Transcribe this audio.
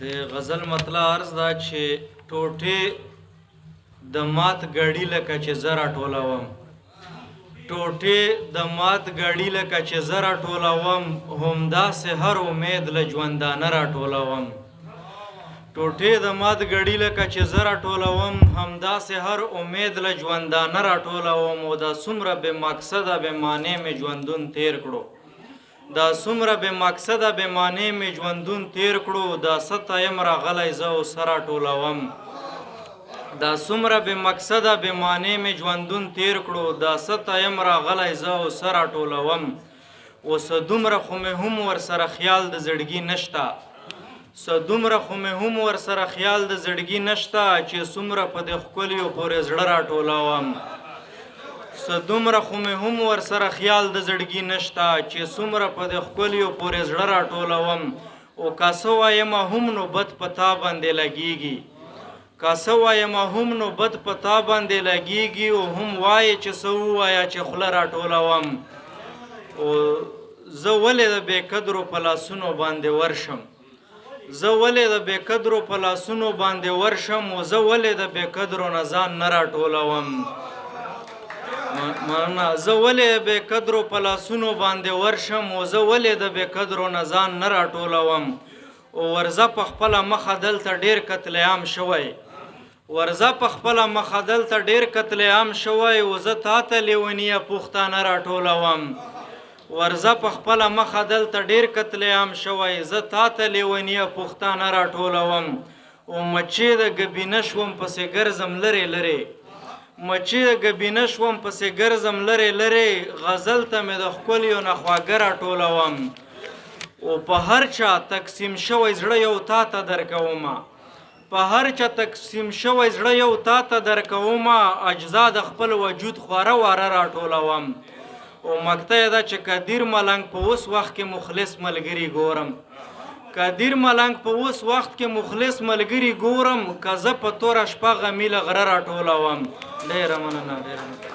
د غزل مطلع عرض دا چې ټوټې د مات ګړي لکه چې زه راټولوم، ټوټې د مات ګړي لکه چې زه راټولوم، همداسې هر امید له ژوندانه راټولوم. ټوټې د مات ګړي لکه چې زه راټولوم، همداسې هر امید له ژوندانه راټولوم. او دا څومره بې مقصده بې معنی مې ژوندون تیر کړو، دا څومره بې مقصده بې معنی مې ژوندون تیر کړو. دا ستا یم راغلی زه اوسه راټولوم، دا څومره بې مقصده بې معنی مې ژوندون تیر کړو. دا ستا یم راغلی زه اوسه راټولوم. اوسه دومره خو مې هم ورسره خیال د زړګي نشته، څه دومره خو مې هم ورسره خیال د زړګي نشته، چې څومره په دې ښکلیو پورې زړه راټولوم. څه دومره خو مې هم ورسره خیال د زړګي نشته، چې څومره په دې ښکلیو پورې زړه راټولوم. او که څه وایم هم نو بد په تا باندې لګیږي، که څه وایم هم نو بد په تا باندې لګیږي. او هم وایې چې څه ووایه چې خوله راټولوم. او زه ولې د بې قدرو په لاسونو باندې ورشم، زه ولې د بې قدرو په لاسونو باندې ورشم. او زه ولې د بې قدرو نه ځان نه راټولوم. زه ولې د بې قدرو په لاسونو باندې ورشم، او زه ولې د بې قدرو نه ځان نه راټولوم. او ورځه په خپله مخه دلته ډېر قتل عام شوی، ورځه په خپله مخه دلته ډېر قتل عام شوی. او زه تا ته لیونیه پوښتانه راټولوم، ورځه په خپله مخه دلته ډېر قتل عام شوی. زه تا ته لیونیه پوښتانه راټولوم. او مچې د ګبینه شوم پسې ګرځم لرې لرې، مچې د ګبینه شوم پسې ګرځم لرې لرې. غزل ته مې د ښکلیو نه خواږه راټولوم. او په هر چا تقسیم شوی زړه یو تا ته درکومه، په هر چا تقسیم شوی زړه یو تا ته درکومه. اجزا د خپل وجود خواره واره راټولوم. او مکته یې ده چې قدیر ملنګ په اوس وخت کې مخلص ملګري ګورم، قدیر ملنګ په اوس وخت کې مخلص ملګري ګورم. که زه په توره شپه غمي له غره راټولوم. ډېره مننه، ډېره مننه.